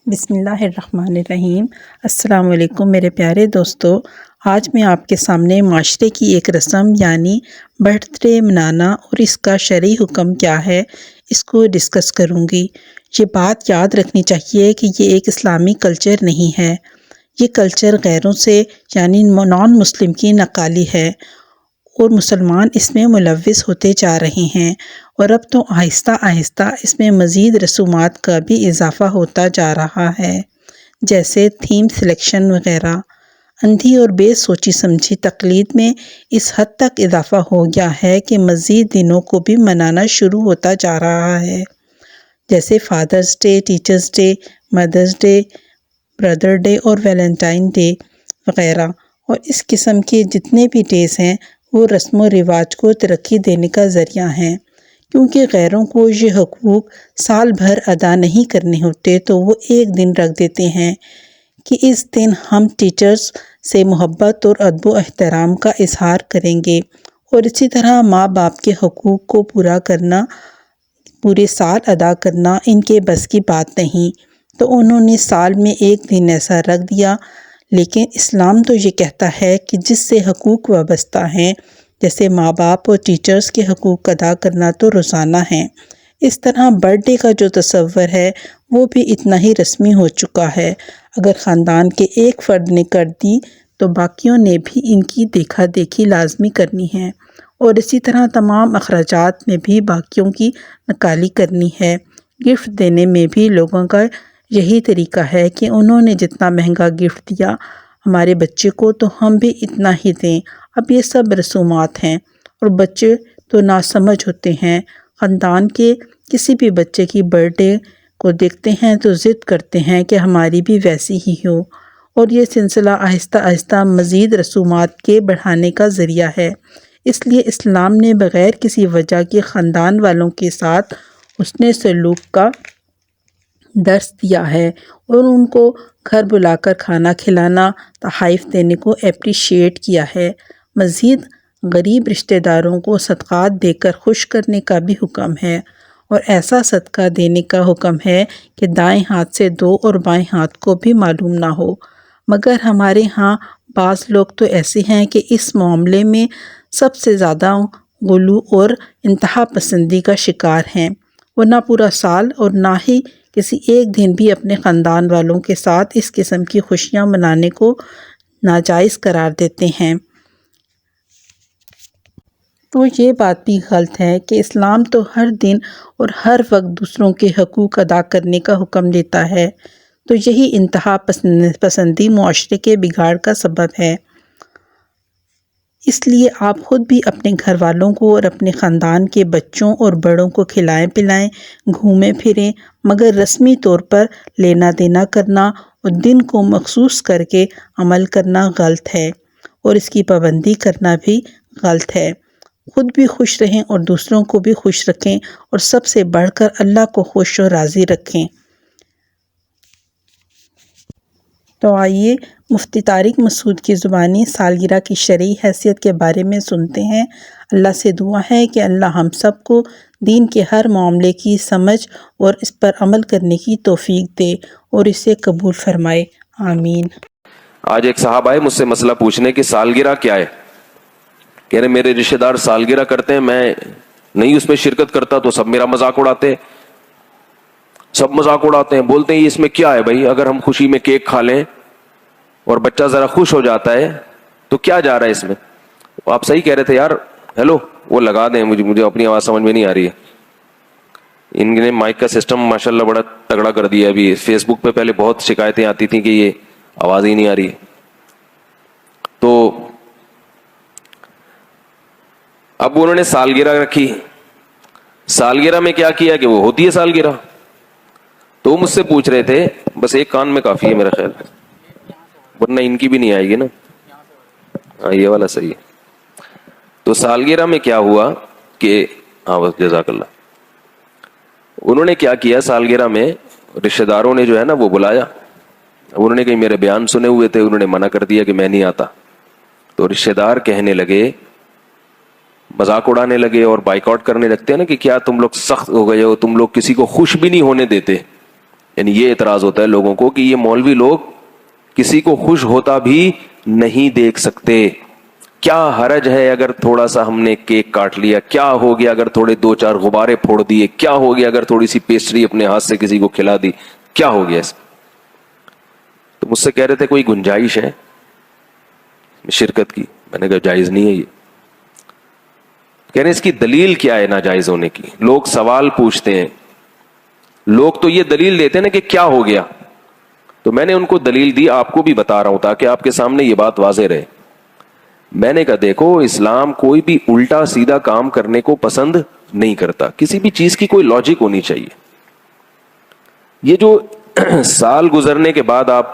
بسم اللہ الرحمن الرحیم۔ السلام علیکم میرے پیارے دوستو، آج میں آپ کے سامنے معاشرے کی ایک رسم یعنی برتھ ڈے منانا اور اس کا شرعی حکم کیا ہے اس کو ڈسکس کروں گی۔ یہ بات یاد رکھنی چاہیے کہ یہ ایک اسلامی کلچر نہیں ہے، یہ کلچر غیروں سے یعنی نان مسلم کی نقالی ہے اور مسلمان اس میں ملوث ہوتے جا رہے ہیں، اور اب تو آہستہ آہستہ اس میں مزید رسومات کا بھی اضافہ ہوتا جا رہا ہے، جیسے تھیم سلیکشن وغیرہ۔ اندھی اور بے سوچی سمجھی تقلید میں اس حد تک اضافہ ہو گیا ہے کہ مزید دنوں کو بھی منانا شروع ہوتا جا رہا ہے، جیسے Father's Day, Teachers' Day, Mother's Day, Brother Day اور ویلنٹائن ڈے وغیرہ۔ اور اس قسم کے جتنے بھی ڈیز ہیں وہ رسم و رواج کو ترقی دینے کا ذریعہ ہیں، کیونکہ غیروں کو یہ حقوق سال بھر ادا نہیں کرنے ہوتے تو وہ ایک دن رکھ دیتے ہیں کہ اس دن ہم ٹیچرز سے محبت اور ادب و احترام کا اظہار کریں گے، اور اسی طرح ماں باپ کے حقوق کو پورا کرنا، پورے سال ادا کرنا ان کے بس کی بات نہیں، تو انہوں نے سال میں ایک دن ایسا رکھ دیا۔ لیکن اسلام تو یہ کہتا ہے کہ جس سے حقوق وابستہ ہیں، جیسے ماں باپ اور ٹیچرز کے حقوق ادا کرنا تو روزانہ ہیں، اس طرح برتھ ڈے کا جو تصور ہے وہ بھی اتنا ہی رسمی ہو چکا ہے۔ اگر خاندان کے ایک فرد نے کر دی تو باقیوں نے بھی ان کی دیکھا دیکھی لازمی کرنی ہے، اور اسی طرح تمام اخراجات میں بھی باقیوں کی نکالی کرنی ہے۔ گفٹ دینے میں بھی لوگوں کا یہی طریقہ ہے کہ انہوں نے جتنا مہنگا گفٹ دیا ہمارے بچے کو تو ہم بھی اتنا ہی دیں۔ اب یہ سب رسومات ہیں، اور بچے تو ناسمجھ ہوتے ہیں، خاندان کے کسی بھی بچے کی برتھ ڈے کو دیکھتے ہیں تو ضد کرتے ہیں کہ ہماری بھی ویسی ہی ہو، اور یہ سلسلہ آہستہ آہستہ مزید رسومات کے بڑھانے کا ذریعہ ہے۔ اس لیے اسلام نے بغیر کسی وجہ کے خاندان والوں کے ساتھ حسن سلوک کا درس دیا ہے، اور ان کو گھر بلا کر کھانا کھلانا، تحائف دینے کو اپریشیٹ کیا ہے۔ مزید غریب رشتہ داروں کو صدقات دے کر خوش کرنے کا بھی حکم ہے، اور ایسا صدقہ دینے کا حکم ہے کہ دائیں ہاتھ سے دو اور بائیں ہاتھ کو بھی معلوم نہ ہو۔ مگر ہمارے ہاں بعض لوگ تو ایسے ہیں کہ اس معاملے میں سب سے زیادہ غلو اور انتہا پسندی کا شکار ہیں، وہ نہ پورا سال اور نہ ہی کسی ایک دن بھی اپنے خاندان والوں کے ساتھ اس قسم کی خوشیاں منانے کو ناجائز قرار دیتے ہیں۔ تو یہ بات بھی غلط ہے کہ اسلام تو ہر دن اور ہر وقت دوسروں کے حقوق ادا کرنے کا حکم دیتا ہے، تو یہی انتہا پسندی معاشرے کے بگاڑ کا سبب ہے۔ اس لیے آپ خود بھی اپنے گھر والوں کو اور اپنے خاندان کے بچوں اور بڑوں کو کھلائیں پلائیں، گھومیں پھریں، مگر رسمی طور پر لینا دینا کرنا اور دن کو مخصوص کر کے عمل کرنا غلط ہے، اور اس کی پابندی کرنا بھی غلط ہے۔ خود بھی خوش رہیں اور دوسروں کو بھی خوش رکھیں، اور سب سے بڑھ کر اللہ کو خوش و راضی رکھیں۔ تو آئیے مفتی طارق مسعود کی زبانی سالگرہ کی شرعی حیثیت کے بارے میں سنتے ہیں۔ اللہ سے دعا ہے کہ اللہ ہم سب کو دین کے ہر معاملے کی سمجھ اور اس پر عمل کرنے کی توفیق دے اور اسے قبول فرمائے، آمین۔ آج ایک صاحب آئے مجھ سے مسئلہ پوچھنے کہ سالگرہ کیا ہے، کہہ رہے میرے رشتہ دار سالگرہ کرتے ہیں، میں نہیں اس میں شرکت کرتا تو سب میرا مذاق اڑاتے ہیں، سب مذاق اڑاتے ہیں، بولتے ہیں یہ اس میں کیا ہے بھائی، اگر ہم خوشی میں کیک کھا لیں اور بچہ ذرا خوش ہو جاتا ہے تو کیا جا رہا ہے اس میں۔ آپ صحیح کہہ رہے تھے یار، ہیلو وہ لگا دیں، مجھے اپنی آواز سمجھ میں نہیں آ رہی ہے۔ ان نے مائک کا سسٹم ماشاءاللہ بڑا تگڑا کر دیا۔ ابھی فیس بک پہ پہلے بہت شکایتیں آتی تھیں کہ یہ آواز ہی نہیں آ رہی ہے، تو اب انہوں نے سالگرہ رکھی۔ سالگرہ میں کیا کیا کہ وہ ہوتی ہے سالگرہ، تو وہ مجھ سے پوچھ رہے تھے، بس ایک کان میں کافی ہے میرا خیال، ورنہ ان کی بھی نہیں آئے گی نا، ہاں یہ والا صحیح ہے۔ تو سالگرہ میں کیا ہوا کہ ہاں بس جزاک اللہ، انہوں نے کیا کیا سالگرہ میں رشتہ داروں نے جو ہے نا وہ بلایا، انہوں نے کہیں میرے بیان سنے ہوئے تھے، انہوں نے منع کر دیا کہ میں نہیں آتا، تو رشتہ دار کہنے لگے، مذاق اڑانے لگے اور بائیکاٹ کرنے لگتے ہیں نا کہ کیا تم لوگ سخت ہو گئے ہو، تم لوگ کسی کو خوش بھی نہیں ہونے دیتے، یعنی یہ اعتراض ہوتا ہے لوگوں کو کہ یہ مولوی لوگ کسی کو خوش ہوتا بھی نہیں دیکھ سکتے. کیا حرج ہے اگر تھوڑا سا ہم نے کیک کاٹ لیا؟ کیا ہو گیا اگر تھوڑے 2-4 غبارے پھوڑ دیے؟ کیا ہو گیا اگر تھوڑی سی پیسٹری اپنے ہاتھ سے کسی کو کھلا دی؟ کیا ہو گیا اس؟ تو مجھ سے کہہ رہے تھے کوئی گنجائش ہے شرکت کی؟ میں نے کہا جائز نہیں ہے یہ. کہہ رہے اس کی دلیل کیا ہے ناجائز ہونے کی؟ لوگ سوال پوچھتے ہیں, لوگ تو یہ دلیل دیتے ہیں نا کہ کیا ہو گیا. تو میں نے ان کو دلیل دی, آپ کو بھی بتا رہا ہوں تاکہ آپ کے سامنے یہ بات واضح رہے. میں نے کہا دیکھو, اسلام کوئی بھی الٹا سیدھا کام کرنے کو پسند نہیں کرتا, کسی بھی چیز کی کوئی لاجک ہونی چاہیے. یہ جو سال گزرنے کے بعد آپ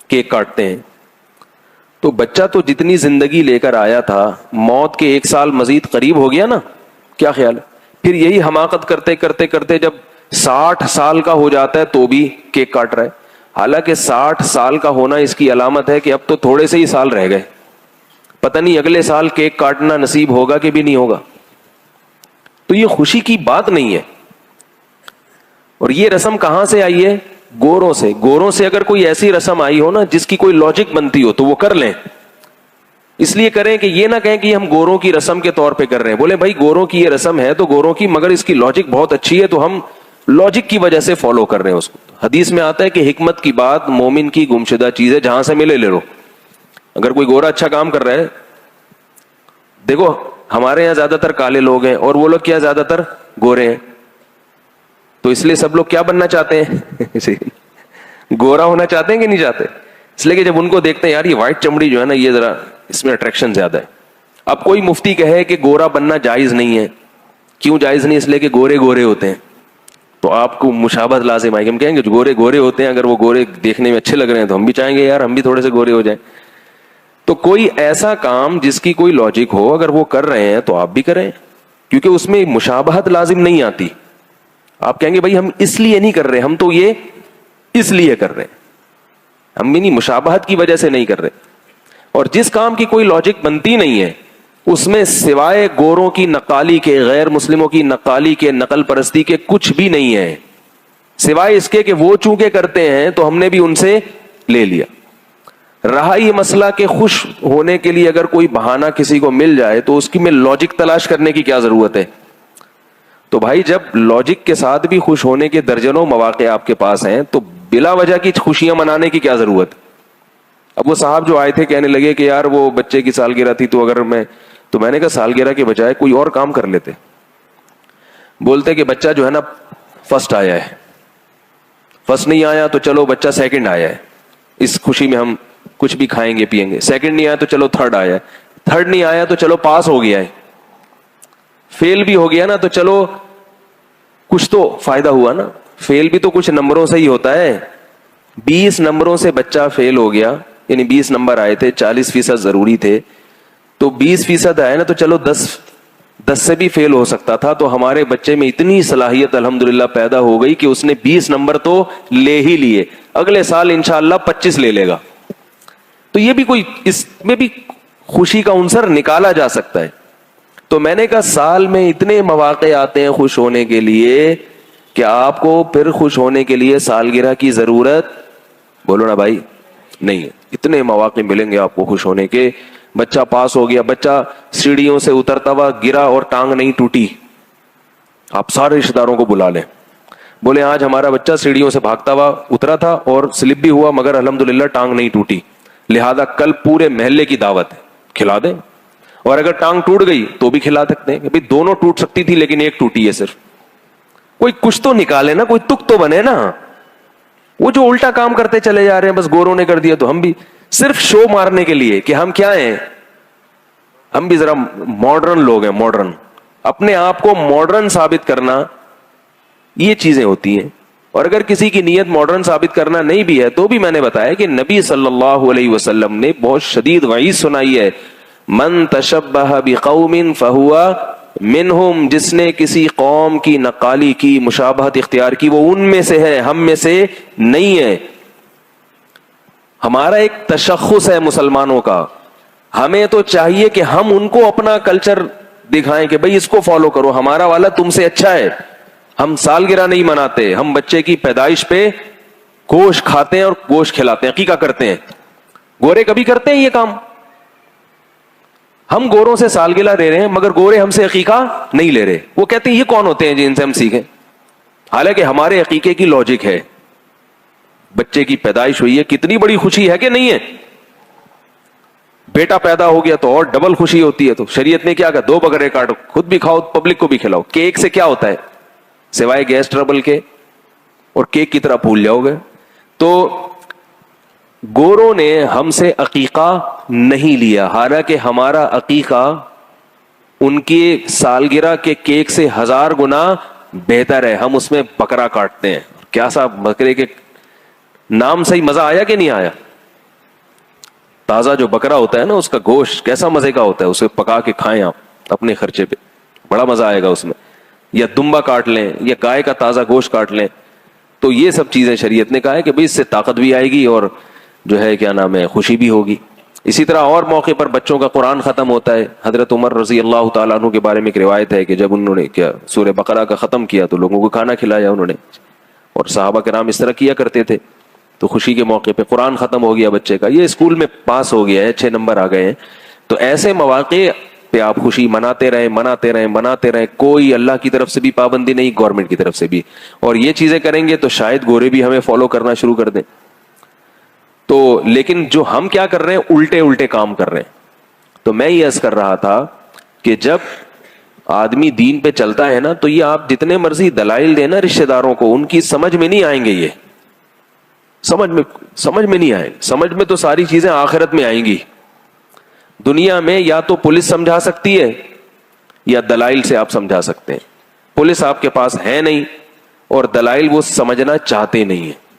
کیک کاٹتے ہیں تو بچہ تو جتنی زندگی لے کر آیا تھا موت کے 1 سال مزید قریب ہو گیا نا, کیا خیال ہے؟ پھر یہی حماقت کرتے کرتے کرتے جب 60 سال کا ہو جاتا ہے تو بھی کیک کاٹ رہا ہے. حالانکہ 60 سال کا ہونا اس کی علامت ہے کہ اب تو تھوڑے سے ہی سال رہ گئے, پتہ نہیں اگلے سال کیک کاٹنا نصیب ہوگا کہ بھی نہیں ہوگا. تو یہ خوشی کی بات نہیں ہے. اور یہ رسم کہاں سے آئی ہے؟ گوروں سے. گوروں سے اگر کوئی ایسی رسم آئی ہو نا جس کی کوئی لاجک بنتی ہو تو وہ کر لیں. اس لیے کریں کہ یہ نہ کہیں کہ ہم گوروں کی رسم کے طور پہ کر رہے ہیں. بولے بھائی گوروں کی یہ رسم ہے تو گوروں کی, مگر اس کی لاجک بہت اچھی ہے تو ہم لاجک کی وجہ سے فالو کر رہے ہیں اس کو. حدیث میں آتا ہے کہ حکمت کی بات مومن کی گمشدہ چیز ہے, جہاں سے ملے لے لو. اگر کوئی گورا اچھا کام کر رہا ہے, دیکھو ہمارے یہاں زیادہ تر کالے لوگ ہیں اور وہ لوگ کیا زیادہ تر گورے ہیں, تو اس لیے سب لوگ کیا بننا چاہتے ہیں؟ گورا ہونا چاہتے ہیں کہ نہیں چاہتے؟ اس لیے کہ جب ان کو دیکھتے ہیں یار یہ وائٹ چمڑی جو ہے نا یہ ذرا اس میں اٹریکشن زیادہ ہے. اب کوئی مفتی کہے کہ گورا بننا جائز نہیں ہے, کیوں جائز نہیں؟ اس لیے کہ گورے گورے ہوتے ہیں. تو آپ کو مشابہت لازم آئے گی. ہم کہیں گے جو گورے گورے ہوتے ہیں, اگر وہ گورے دیکھنے میں اچھے لگ رہے ہیں تو ہم بھی چاہیں گے یار ہم بھی تھوڑے سے گورے ہو جائیں. تو کوئی ایسا کام جس کی کوئی لاجک ہو اگر وہ کر رہے ہیں تو آپ بھی کریں, کیونکہ اس میں مشابہت لازم نہیں آتی. آپ کہیں گے بھائی ہم اس لیے نہیں کر رہے, ہم تو یہ اس لیے کر رہے ہیں, ہم بھی نہیں مشابہت کی وجہ سے نہیں کر رہے. اور جس کام کی کوئی لاجک بنتی نہیں ہے اس میں سوائے گوروں کی نقالی کے, غیر مسلموں کی نقالی کے, نقل پرستی کے کچھ بھی نہیں ہے, سوائے اس کے کہ وہ چونکہ کرتے ہیں تو ہم نے بھی ان سے لے لیا. رہا یہ مسئلہ کہ خوش ہونے کے لیے اگر کوئی بہانہ کسی کو مل جائے تو اس کی میں لاجک تلاش کرنے کی کیا ضرورت ہے؟ تو بھائی جب لاجک کے ساتھ بھی خوش ہونے کے درجنوں مواقع آپ کے پاس ہیں تو بلا وجہ کی خوشیاں منانے کی کیا ضرورت؟ اب وہ صاحب جو آئے تھے کہنے لگے کہ یار وہ بچے کی سالگرہ تھی تو اگر میں نے کہا سالگرہ کے بجائے کوئی اور کام کر لیتے. بولتے کہ بچہ جو ہے نا فرسٹ آیا ہے, فرسٹ نہیں آیا تو چلو بچہ سیکنڈ آیا ہے, اس خوشی میں ہم کچھ بھی کھائیں گے پیئیں گے. سیکنڈ نہیں آیا تو چلو تھرڈ آیا ہے, تھرڈ نہیں آیا تو چلو پاس ہو گیا ہے, فیل بھی ہو گیا نا تو چلو کچھ تو فائدہ ہوا نا. فیل بھی تو کچھ نمبروں سے ہی ہوتا ہے. 20 نمبروں سے بچہ فیل ہو گیا, یعنی 20 نمبر آئے تھے, 40% ضروری تھے, تو 20% آئے نا تو چلو 10 سے بھی فیل ہو سکتا تھا. تو ہمارے بچے میں اتنی صلاحیت الحمدللہ پیدا ہو گئی کہ اس نے 20 نمبر تو لے ہی لیے, اگلے سال انشاءاللہ 25 لے لے گا. تو یہ بھی کوئی, اس میں بھی خوشی کا عنصر نکالا جا سکتا ہے. تو میں نے کہا سال میں اتنے مواقع آتے ہیں خوش ہونے کے لیے کہ آپ کو پھر خوش ہونے کے لیے سالگرہ کی ضرورت, بولو نا بھائی, نہیں ہے. اتنے مواقع ملیں گے آپ کو خوش ہونے کے. بچہ پاس ہو گیا, بچہ سیڑھیوں سے اترتا ہوا گرا اور ٹانگ نہیں ٹوٹی, آپ سارے رشتہ داروں کو بلا لیں, بولے آج ہمارا بچہ سیڑھیوں سے بھاگتا ہوا اترا تھا اور سلپ بھی ہوا مگر الحمدللہ ٹانگ نہیں ٹوٹی, لہذا کل پورے محلے کی دعوت ہے, کھلا دیں. اور اگر ٹانگ ٹوٹ گئی تو بھی کھلا سکتے ہیں, کہ دونوں ٹوٹ سکتی تھی لیکن ایک ٹوٹی ہے صرف. کوئی کچھ تو نکالے نا, کوئی تک تو بنے نا. وہ جو الٹا کام کرتے چلے جا رہے ہیں, بس گوروں نے کر دیا تو ہم بھی, صرف شو مارنے کے لیے کہ ہم کیا ہیں, ہم بھی ذرا ماڈرن لوگ ہیں, ماڈرن, اپنے آپ کو ماڈرن ثابت کرنا, یہ چیزیں ہوتی ہیں. اور اگر کسی کی نیت ماڈرن ثابت کرنا نہیں بھی ہے تو بھی میں نے بتایا کہ نبی صلی اللہ علیہ وسلم نے بہت شدید وعید سنائی ہے, من تشبہ بقوم فہو منہم, جس نے کسی قوم کی نقالی کی, مشابہت اختیار کی, وہ ان میں سے ہے, ہم میں سے نہیں ہے. ہمارا ایک تشخص ہے مسلمانوں کا, ہمیں تو چاہیے کہ ہم ان کو اپنا کلچر دکھائیں کہ بھئی اس کو فالو کرو, ہمارا والا تم سے اچھا ہے. ہم سالگرہ نہیں مناتے, ہم بچے کی پیدائش پہ گوشت کھاتے ہیں اور گوشت کھلاتے ہیں, عقیقہ کرتے ہیں. گورے کبھی کرتے ہیں یہ کام؟ ہم گوروں سے سالگرہ لے رہے ہیں مگر گورے ہم سے عقیقہ نہیں لے رہے. وہ کہتے ہیں یہ کون ہوتے ہیں جن سے ہم سیکھیں؟ حالانکہ ہمارے عقیقے کی لاجک ہے, بچے کی پیدائش ہوئی ہے, کتنی بڑی خوشی ہے کہ نہیں ہے؟ بیٹا پیدا ہو گیا تو اور ڈبل خوشی ہوتی ہے. تو شریعت نے کیا کہا, 2 بکرے کاٹو, خود بھی کھاؤ, پبلک کو بھی کھلاؤ. کیک سے کیا ہوتا ہے سوائے گیس ٹربل کے, اور کیک کی طرح بھول جاؤ گے. تو گوروں نے ہم سے عقیقہ نہیں لیا, حالانکہ ہمارا عقیقہ ان کی سالگرہ کے کیک سے 1000 گنا بہتر ہے. ہم اس میں بکرا کاٹتے ہیں. کیا صاحب بکرے کے نام سے ہی مزہ آیا کہ نہیں آیا؟ تازہ جو بکرا ہوتا ہے نا, اس کا گوشت کیسا مزے کا ہوتا ہے, اسے پکا کے کھائیں آپ اپنے خرچے پہ, بڑا مزہ آئے گا اس میں. یا دمبا کاٹ لیں, یا گائے کا تازہ گوشت کاٹ لیں. تو یہ سب چیزیں شریعت نے کہا ہے کہ بھئی اس سے طاقت بھی آئے گی اور جو ہے کیا نام ہے خوشی بھی ہوگی. اسی طرح اور موقع پر بچوں کا قرآن ختم ہوتا ہے. حضرت عمر رضی اللہ تعالیٰ عنہ کے بارے میں ایک روایت ہے کہ جب انہوں نے کیا سورہ بقرہ کا ختم کیا تو لوگوں کو کھانا کھلایا انہوں نے, اور صحابہ کرام اس طرح کیا کرتے تھے. تو خوشی کے موقع پہ قرآن ختم ہو گیا بچے کا, یہ اسکول میں پاس ہو گیا ہے, 6 نمبر آ گئے ہیں. تو ایسے مواقع پہ آپ خوشی مناتے رہیں. کوئی اللہ کی طرف سے بھی پابندی نہیں, گورنمنٹ کی طرف سے بھی. اور یہ چیزیں کریں گے تو شاید گورے بھی ہمیں فالو کرنا شروع کر دیں. تو لیکن جو ہم کیا کر رہے ہیں, الٹے کام کر رہے ہیں. تو میں یہ عرض کر رہا تھا کہ جب آدمی دین پہ چلتا ہے نا, تو یہ آپ جتنے مرضی دلائل دیں نا رشتہ داروں کو, ان کی سمجھ میں نہیں آئیں گے. یہ سمجھ میں نہیں آئے. سمجھ میں تو ساری چیزیں آخرت میں آئیں گی. دنیا میں یا تو پولیس سمجھا سکتی ہے یا دلائل سے آپ سمجھا سکتے ہیں. پولیس آپ کے پاس ہے نہیں, اور دلائل وہ سمجھنا چاہتے نہیں ہیں.